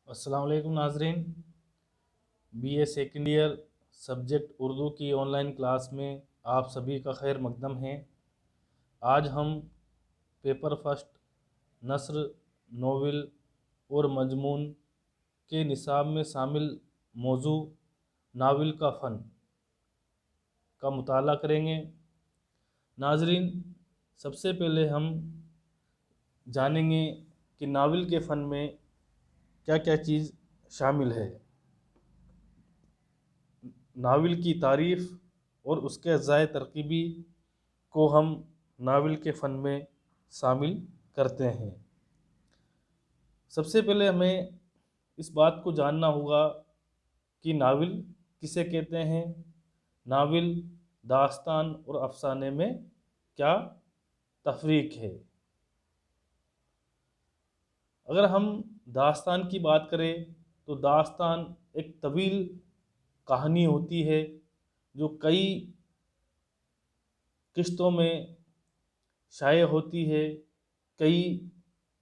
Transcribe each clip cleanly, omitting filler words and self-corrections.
السلام علیکم ناظرین، B A second year subject Urdu کی آن لائن کلاس میں آپ سبھی کا خیر مقدم ہے۔ آج ہم پیپر فرسٹ نثر، ناول اور مضمون کے نصاب میں شامل موضوع ناول کا فن کا مطالعہ کریں گے۔ ناظرین، سب سے پہلے ہم جانیں گے کہ ناول کے فن میں کیا کیا چیز شامل ہے۔ ناول کی تعریف اور اس کے اجزائے ترکیبی کو ہم ناول کے فن میں شامل کرتے ہیں۔ سب سے پہلے ہمیں اس بات کو جاننا ہوگا کہ ناول کسے کہتے ہیں، ناول، داستان اور افسانے میں کیا تفریق ہے۔ اگر ہم داستان کی بات کریں تو داستان ایک طویل کہانی ہوتی ہے جو کئی قسطوں میں شائع ہوتی ہے۔ کئی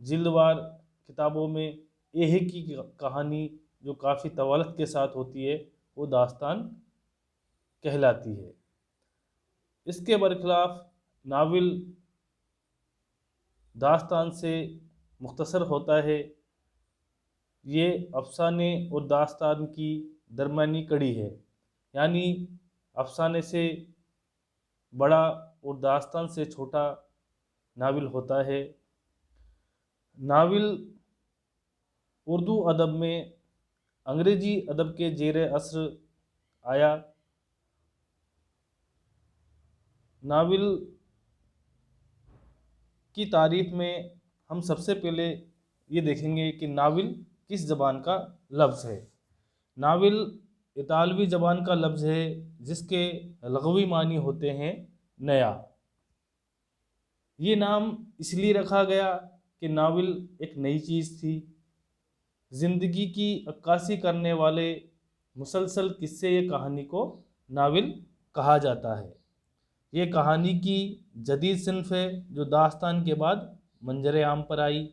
جلد وار کتابوں میں ایک ہی کہانی جو کافی طوالت کے ساتھ ہوتی ہے وہ داستان کہلاتی ہے۔ اس کے برخلاف ناول داستان سے مختصر ہوتا ہے۔ یہ افسانے اور داستان کی درمیانی کڑی ہے، یعنی افسانے سے بڑا اور داستان سے چھوٹا ناول ہوتا ہے۔ ناول اردو ادب میں انگریزی ادب کے زیر اثر آیا۔ ناول کی تعریف میں ہم سب سے پہلے یہ دیکھیں گے کہ ناول کس زبان کا لفظ ہے۔ ناول اطالوی زبان کا لفظ ہے جس کے لغوی معنی ہوتے ہیں نیا۔ یہ نام اس لیے رکھا گیا کہ ناول ایک نئی چیز تھی۔ زندگی کی عکاسی کرنے والے مسلسل قصے یا کہانی کو ناول کہا جاتا ہے۔ یہ کہانی کی جدید صنف ہے جو داستان کے بعد منظر عام پر آئی۔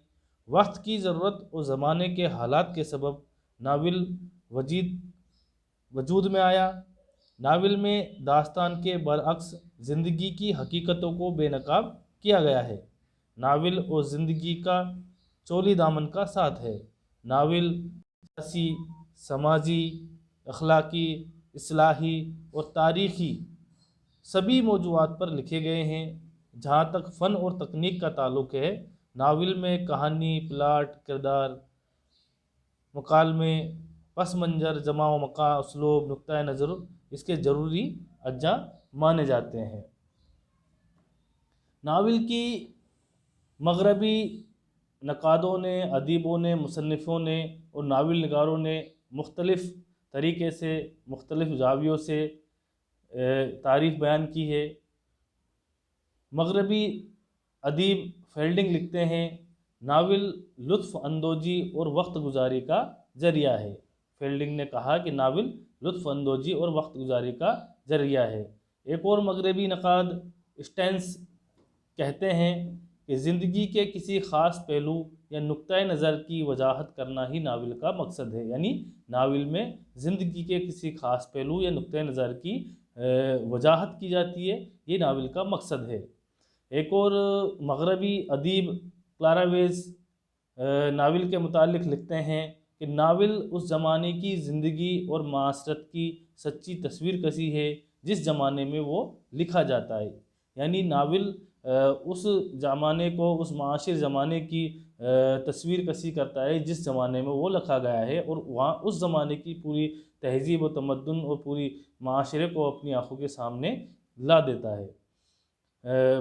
وقت کی ضرورت اور زمانے کے حالات کے سبب ناول وجود میں آیا۔ ناول میں داستان کے برعکس زندگی کی حقیقتوں کو بے نقاب کیا گیا ہے۔ ناول اور زندگی کا چولی دامن کا ساتھ ہے۔ ناول سیاسی، سماجی، اخلاقی، اصلاحی اور تاریخی سبھی موضوعات پر لکھے گئے ہیں۔ جہاں تک فن اور تکنیک کا تعلق ہے، ناول میں کہانی، پلاٹ، کردار، مکالمے، پس منظر، جمع و مقع، اسلوب، نقطہ نظر اس کے ضروری اجزاء مانے جاتے ہیں۔ ناول کی مغربی نقادوں نے، ادیبوں نے، مصنفوں نے اور ناول نگاروں نے مختلف طریقے سے، مختلف زاویوں سے تعریف بیان کی ہے۔ مغربی ادیب فیلڈنگ لکھتے ہیں، ناول لطف اندوزی اور وقت گزاری کا ذریعہ ہے۔ فیلڈنگ نے کہا کہ ناول لطف اندوزی اور وقت گزاری کا ذریعہ ہے۔ ایک اور مغربی نقاد اسٹینس کہتے ہیں کہ زندگی کے کسی خاص پہلو یا نقطہ نظر کی وضاحت کرنا ہی ناول کا مقصد ہے، یعنی ناول میں زندگی کے کسی خاص پہلو یا نقطہ نظر کی وضاحت کی جاتی ہے، یہ ناول کا مقصد ہے۔ ایک اور مغربی ادیب کلاراویز ناول کے متعلق لکھتے ہیں کہ ناول اس زمانے کی زندگی اور معاشرت کی سچی تصویر کشی ہے جس زمانے میں وہ لکھا جاتا ہے، یعنی ناول اس زمانے کو، اس معاشر زمانے کی تصویر کشی کرتا ہے جس زمانے میں وہ لکھا گیا ہے، اور وہاں اس زمانے کی پوری تہذیب و تمدن اور پوری معاشرے کو اپنی آنکھوں کے سامنے لا دیتا ہے۔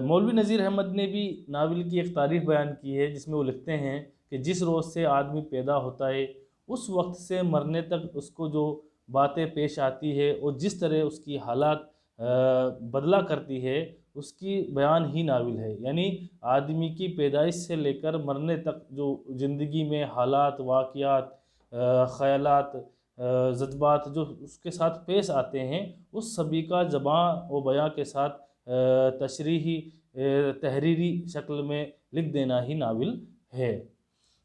مولوی نذیر احمد نے بھی ناول کی ایک تعریف بیان کی ہے جس میں وہ لکھتے ہیں کہ جس روز سے آدمی پیدا ہوتا ہے اس وقت سے مرنے تک اس کو جو باتیں پیش آتی ہے اور جس طرح اس کی حالات بدلا کرتی ہے اس کی بیان ہی ناول ہے، یعنی آدمی کی پیدائش سے لے کر مرنے تک جو زندگی میں حالات، واقعات، خیالات، جذبات جو اس کے ساتھ پیش آتے ہیں اس سبھی کا زباں و بیاں کے ساتھ تشریحی تحریری شکل میں لکھ دینا ہی ناول ہے۔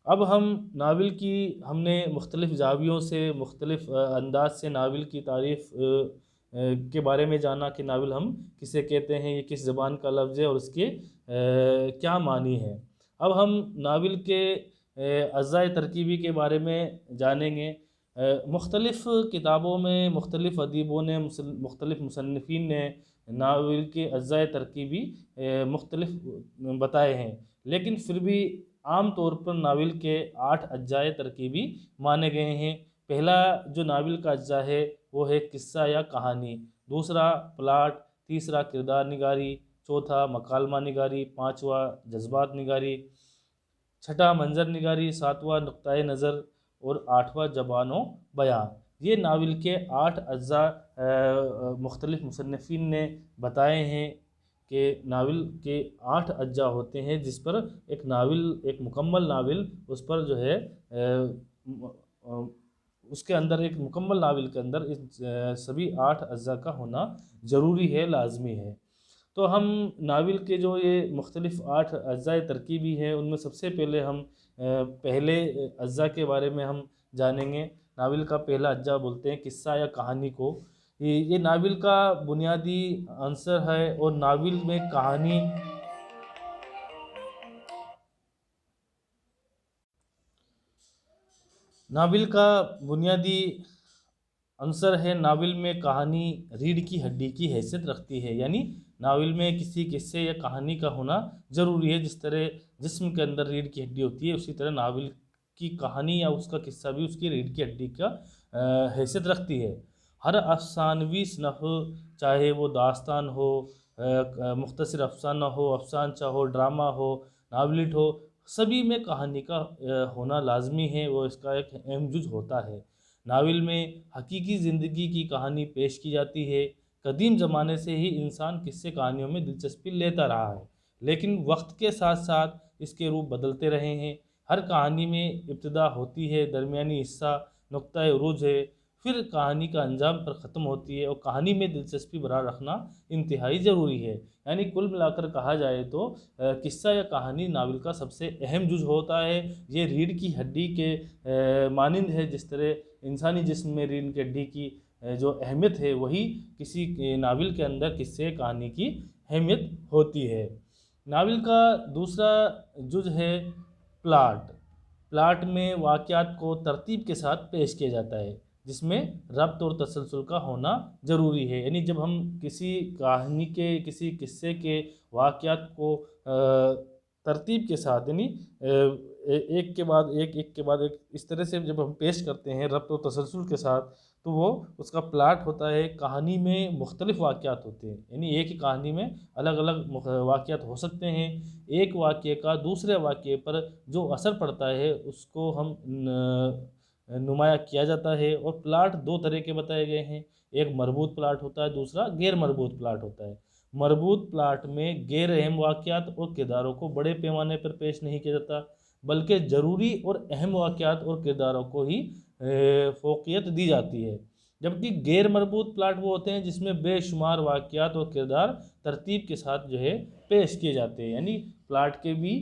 اب ہم ناول کی ہم نے مختلف زاویوں سے مختلف انداز سے ناول کی تعریف کے بارے میں جانا کہ ناول ہم کسے کہتے ہیں، یہ کس زبان کا لفظ ہے اور اس کے کیا معنی ہے۔ اب ہم ناول کے اجزاء ترکیبی کے بارے میں جانیں گے۔ مختلف کتابوں میں مختلف ادیبوں نے مختلف مصنفین نے ناول کے اجزاء ترکیبی مختلف بتائے ہیں، لیکن پھر بھی عام طور پر ناول کے 8 اجزاء ترکیبی مانے گئے ہیں۔ پہلا جو ناول کا اجزا ہے وہ ہے قصہ یا کہانی، دوسرا پلاٹ، تیسرا کردار نگاری، چوتھا مکالمہ نگاری، پانچواں جذبات نگاری، چھٹا منظر نگاری، ساتواں نقطۂ نظر اور آٹھواں زبان و بیان۔ یہ ناول کے 8 اجزاء مختلف مصنفین نے بتائے ہیں کہ ناول کے 8 اجزاء ہوتے ہیں، جس پر ایک ناول، ایک مکمل ناول اس پر جو ہے اس کے اندر، ایک مکمل ناول کے اندر اس سبھی 8 اجزاء کا ہونا ضروری ہے، لازمی ہے۔ تو ہم ناول کے جو یہ مختلف 8 اجزاء ترکیبی ہیں ان میں سب سے پہلے ہم پہلے اجزاء کے بارے میں ہم جانیں گے۔ ناول کا پہلا اجزا بولتے ہیں قصہ یا کہانی کو۔ یہ ناول کا بنیادی عنصر ہے اور ناول میں کہانی ناول کا بنیادی عنصر ہے۔ ناول میں کہانی ریڑھ کی ہڈی کی حیثیت رکھتی ہے، یعنی ناول میں کسی قصے یا کہانی کا ہونا ضروری ہے۔ جس طرح جسم کے اندر ریڑھ کی ہڈی ہوتی ہے، اسی طرح ناول کی کہانی یا اس کا قصہ بھی اس کی ریڑھ کی ہڈی کا حیثیت رکھتی ہے۔ ہر افسانوی صنف، چاہے وہ داستان ہو، مختصر افسانہ ہو، افسانچہ ہو، ڈرامہ ہو، ناولٹ ہو، سبھی میں کہانی کا ہونا لازمی ہے، وہ اس کا ایک اہم جز ہوتا ہے۔ ناول میں حقیقی زندگی کی کہانی پیش کی جاتی ہے۔ قدیم زمانے سے ہی انسان قصے کہانیوں میں دلچسپی لیتا رہا ہے، لیکن وقت کے ساتھ ساتھ اس کے روپ بدلتے رہے ہیں۔ ہر کہانی میں ابتدا ہوتی ہے، درمیانی حصہ نقطۂ عروج ہے، پھر کہانی کا انجام پر ختم ہوتی ہے، اور کہانی میں دلچسپی برقرار رکھنا انتہائی ضروری ہے۔ یعنی کل ملا کر کہا جائے تو قصہ یا کہانی ناول کا سب سے اہم جز ہوتا ہے۔ یہ ریڑھ کی ہڈی کے مانند ہے، جس طرح انسانی جسم میں ریڑھ کی ہڈی کی جو اہمیت ہے، وہی کسی ناول کے اندر قصے کہانی کی اہمیت ہوتی ہے۔ ناول کا دوسرا جز ہے پلاٹ۔ پلاٹ میں واقعات کو ترتیب کے ساتھ پیش کیا جاتا ہے، جس میں ربط اور تسلسل کا ہونا ضروری ہے۔ یعنی جب ہم کسی کہانی کے، کسی قصے کے واقعات کو ترتیب کے ساتھ، یعنی ایک کے بعد ایک، ایک کے بعد ایک، اس طرح سے جب ہم پیش کرتے ہیں ربط و تسلسل کے ساتھ، تو وہ اس کا پلاٹ ہوتا ہے۔ کہانی میں مختلف واقعات ہوتے ہیں، یعنی ایک ہی کہانی میں الگ الگ واقعات ہو سکتے ہیں۔ ایک واقعے کا دوسرے واقعے پر جو اثر پڑتا ہے اس کو ہم نمایاں کیا جاتا ہے۔ اور پلاٹ 2 طرح کے بتائے گئے ہیں، ایک مربوط پلاٹ ہوتا ہے، دوسرا غیر مربوط پلاٹ ہوتا ہے۔ مربوط پلاٹ میں غیر اہم واقعات اور کرداروں کو بڑے پیمانے پر پیش نہیں کیا جاتا، بلکہ ضروری اور اہم واقعات اور کرداروں کو ہی فوقیت دی جاتی ہے۔ جبکہ غیر مربوط پلاٹ وہ ہوتے ہیں جس میں بے شمار واقعات اور کردار ترتیب کے ساتھ جو ہے پیش کیے جاتے ہیں۔ یعنی پلاٹ کے بھی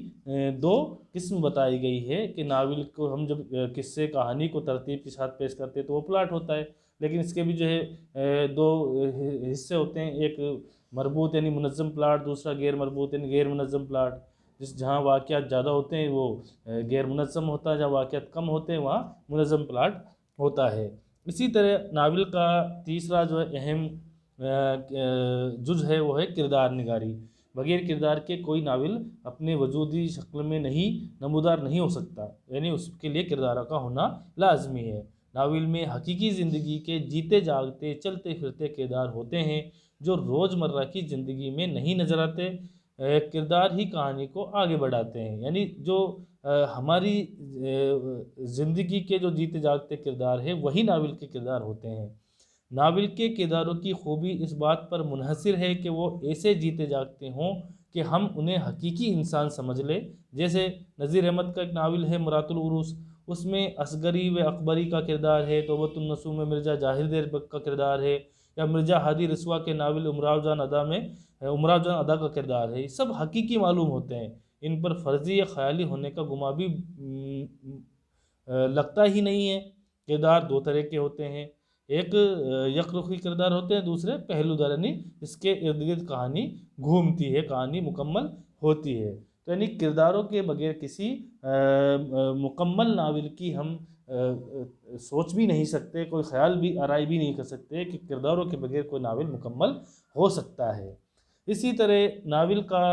2 قسم بتائی گئی ہے کہ ناول کو ہم جب قصے کہانی کو ترتیب کے ساتھ پیش کرتے ہیں تو وہ پلاٹ ہوتا ہے، لیکن اس کے بھی جو ہے 2 حصے ہوتے ہیں، ایک مربوط یعنی منظم پلاٹ، دوسرا غیر مربوط یعنی غیر منظم پلاٹ۔ جہاں واقعات زیادہ ہوتے ہیں وہ غیر منظم ہوتا ہے، جہاں واقعات کم ہوتے ہیں وہاں منظم پلاٹ ہوتا ہے۔ اسی طرح ناول کا تیسرا جو اہم جز ہے وہ ہے کردار نگاری۔ بغیر کردار کے کوئی ناول اپنے وجودی شکل میں نمودار نہیں ہو سکتا، یعنی اس کے لیے کرداروں کا ہونا لازمی ہے۔ ناول میں حقیقی زندگی کے جیتے جاگتے چلتے پھرتے کردار ہوتے ہیں جو روزمرہ کی زندگی میں نہیں نظر آتے۔ کردار ہی کہانی کو آگے بڑھاتے ہیں، یعنی جو ہماری زندگی کے جو جیتے جاگتے کردار ہیں وہی ناول کے کردار ہوتے ہیں۔ ناول کے کرداروں کی خوبی اس بات پر منحصر ہے کہ وہ ایسے جیتے جاگتے ہوں کہ ہم انہیں حقیقی انسان سمجھ لیں۔ جیسے نذیر احمد کا ایک ناول ہے مرات العروس، اس میں اصغری و اکبری کا کردار ہے، توبۃ النصوح میں مرزا جاہر دیر بک کا کردار ہے، یا مرزا ہادی رسوا کے ناول امراؤ جان ادا میں امراؤ جان ادا کا کردار ہے۔ یہ سب حقیقی معلوم ہوتے ہیں، ان پر فرضی یا خیالی ہونے کا گمان بھی لگتا ہی نہیں ہے۔ کردار دو طرح کے ہوتے ہیں، ایک یک رخی کردار ہوتے ہیں، دوسرے پہلو دار، یعنی اس کے ارد گرد کہانی گھومتی ہے، کہانی مکمل ہوتی ہے۔ تو یعنی کرداروں کے بغیر کسی مکمل ناول کی ہم سوچ بھی نہیں سکتے، کوئی خیال بھی آرائی بھی نہیں کر سکتے کہ کرداروں کے بغیر کوئی ناول مکمل ہو سکتا ہے۔ اسی طرح ناول کا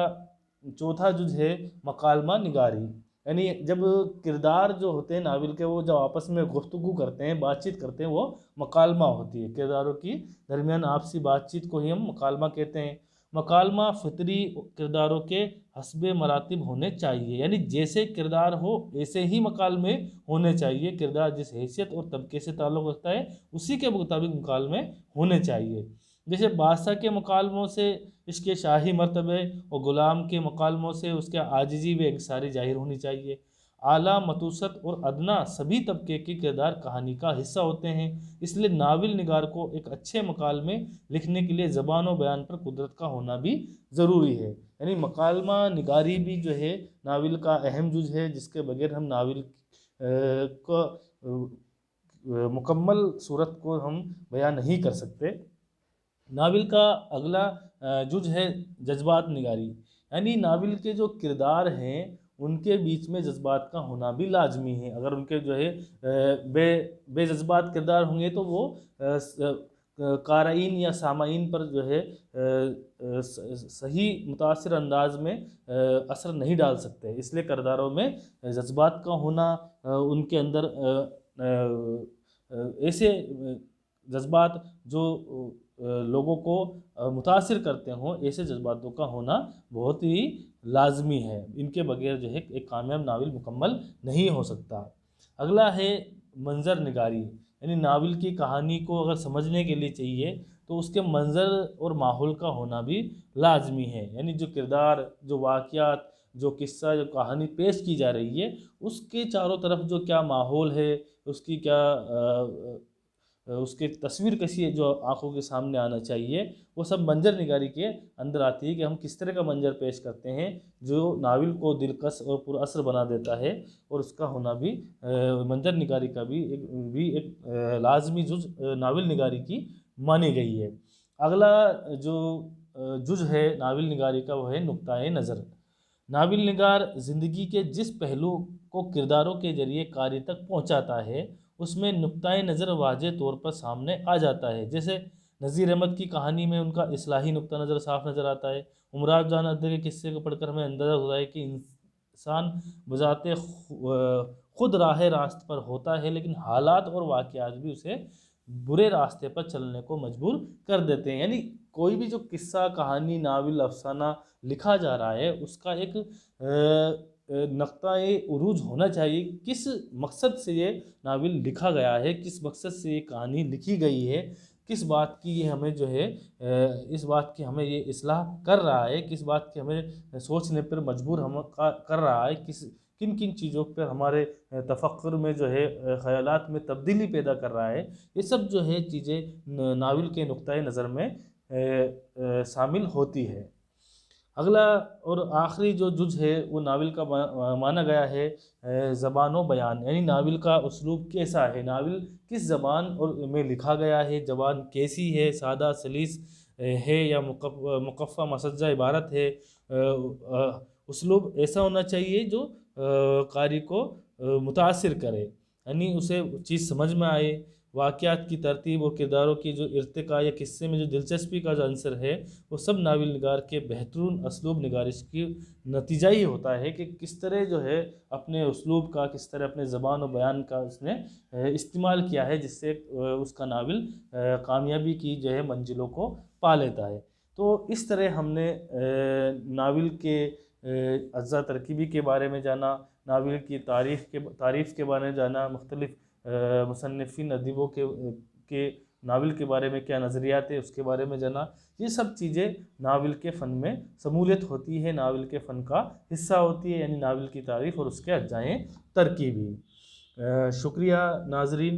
چوتھا جز ہے مکالمہ نگاری، یعنی جب کردار جو ہوتے ہیں ناول کے وہ جب آپس میں گفتگو کرتے ہیں، بات چیت کرتے ہیں، وہ مکالمہ ہوتی ہے۔ کرداروں کی درمیان آپسی بات چیت کو ہی ہم مکالمہ کہتے ہیں۔ مکالمہ فطری کرداروں کے حسب مراتب ہونے چاہیے، یعنی جیسے کردار ہو ایسے ہی مکالمے ہونے چاہیے۔ کردار جس حیثیت اور طبقے سے تعلق رکھتا ہے اسی کے مطابق مکالمے ہونے چاہیے۔ جیسے بادشاہ کے مکالموں سے اس کے شاہی مرتبے اور غلام کے مکالموں سے اس کے عاجزی و انکساری ظاہر ہونی چاہیے۔ اعلیٰ، متوسط اور ادنیٰ سبھی طبقے کے کردار کہانی کا حصہ ہوتے ہیں، اس لیے ناول نگار کو ایک اچھے مکالمے لکھنے کے لیے زبان و بیان پر قدرت کا ہونا بھی ضروری ہے۔ یعنی مکالمہ نگاری بھی جو ہے ناول کا اہم جز ہے، جس کے بغیر ہم ناول کو مکمل صورت کو ہم بیان نہیں کر سکتے۔ ناول کا اگلا جز ہے جذبات نگاری، یعنی ناول کے جو کردار ہیں ان کے بیچ میں جذبات کا ہونا بھی لازمی ہے۔ اگر ان کے جو ہے بے جذبات کردار ہوں گے تو وہ قارئین یا سامعین پر جو ہے صحیح متاثر انداز میں اثر نہیں ڈال سکتے۔ اس لیے کرداروں میں جذبات کا ہونا، ان کے اندر ایسے جذبات جو لوگوں کو متاثر کرتے ہوں، ایسے جذباتوں کا ہونا بہت ہی لازمی ہے۔ ان کے بغیر جو ہے ایک کامیاب ناول مکمل نہیں ہو سکتا۔ اگلا ہے منظر نگاری، یعنی ناول کی کہانی کو اگر سمجھنے کے لیے چاہیے تو اس کے منظر اور ماحول کا ہونا بھی لازمی ہے۔ یعنی جو کردار، جو واقعات، جو قصہ، جو کہانی پیش کی جا رہی ہے اس کے چاروں طرف جو کیا ماحول ہے، اس کی کیا اس کی تصویر کیسی ہے جو آنکھوں کے سامنے آنا چاہیے، وہ سب منظر نگاری کے اندر آتی ہے کہ ہم کس طرح کا منظر پیش کرتے ہیں جو ناول کو دلکش اور پر اثر بنا دیتا ہے، اور اس کا ہونا بھی منظر نگاری کا بھی ایک لازمی جز ناول نگاری کی مانی گئی ہے۔ اگلا جو جز ہے ناول نگاری کا وہ ہے نقطۂ نظر۔ ناول نگار زندگی کے جس پہلو کو کرداروں کے ذریعے قاری تک پہنچاتا ہے اس میں نقطۂ نظر واضح طور پر سامنے آ جاتا ہے۔ جیسے نذیر احمد کی کہانی میں ان کا اصلاحی نقطہ نظر صاف نظر آتا ہے۔ امراؤ جان ادر کے قصے کو پڑھ کر ہمیں اندازہ ہوتا ہے کہ انسان بذات خود راہ راست پر ہوتا ہے، لیکن حالات اور واقعات بھی اسے برے راستے پر چلنے کو مجبور کر دیتے ہیں۔ یعنی کوئی بھی جو قصہ، کہانی، ناول، افسانہ لکھا جا رہا ہے اس کا ایک نقطۂ عروج ہونا چاہیے، کس مقصد سے یہ ناول لکھا گیا ہے، کس مقصد سے یہ کہانی لکھی گئی ہے، کس بات کی یہ ہمیں جو ہے اس بات کی ہمیں یہ اصلاح کر رہا ہے، کس بات کی ہمیں سوچنے پر مجبور ہم کر رہا ہے، کن کن چیزوں پر ہمارے تفکر میں جو ہے خیالات میں تبدیلی پیدا کر رہا ہے۔ یہ سب جو ہے چیزیں ناول کے نقطۂ نظر میں شامل ہوتی ہے۔ اگلا اور آخری جو جز ہے وہ ناول کا مانا گیا ہے زبان و بیان، یعنی ناول کا اسلوب کیسا ہے، ناول کس زبان میں لکھا گیا ہے، زبان کیسی ہے، سادہ سلیس ہے یا مقفع مسجع عبارت ہے۔ اسلوب ایسا ہونا چاہیے جو قاری کو متاثر کرے، یعنی اسے چیز سمجھ میں آئے۔ واقعات کی ترتیب اور کرداروں کی جو ارتقاء یا قصے میں جو دلچسپی کا جو عنصر ہے وہ سب ناول نگار کے بہترین اسلوب نگارش کی نتیجہ ہی ہوتا ہے کہ کس طرح جو ہے اپنے اسلوب کا، کس طرح اپنے زبان و بیان کا اس نے استعمال کیا ہے، جس سے اس کا ناول کامیابی کی جو ہے منزلوں کو پا لیتا ہے۔ تو اس طرح ہم نے ناول کے اجزاء ترکیبی کے بارے میں جانا، ناول کی تعریف کے بارے میں جانا، مختلف مصنفین ادیبوں کے ناول کے بارے میں کیا نظریات ہے اس کے بارے میں جانا۔ یہ سب چیزیں ناول کے فن میں شمولیت ہوتی ہے، ناول کے فن کا حصہ ہوتی ہے، یعنی ناول کی تعریف اور اس کے اجزائے ترکیبی۔ شکریہ ناظرین۔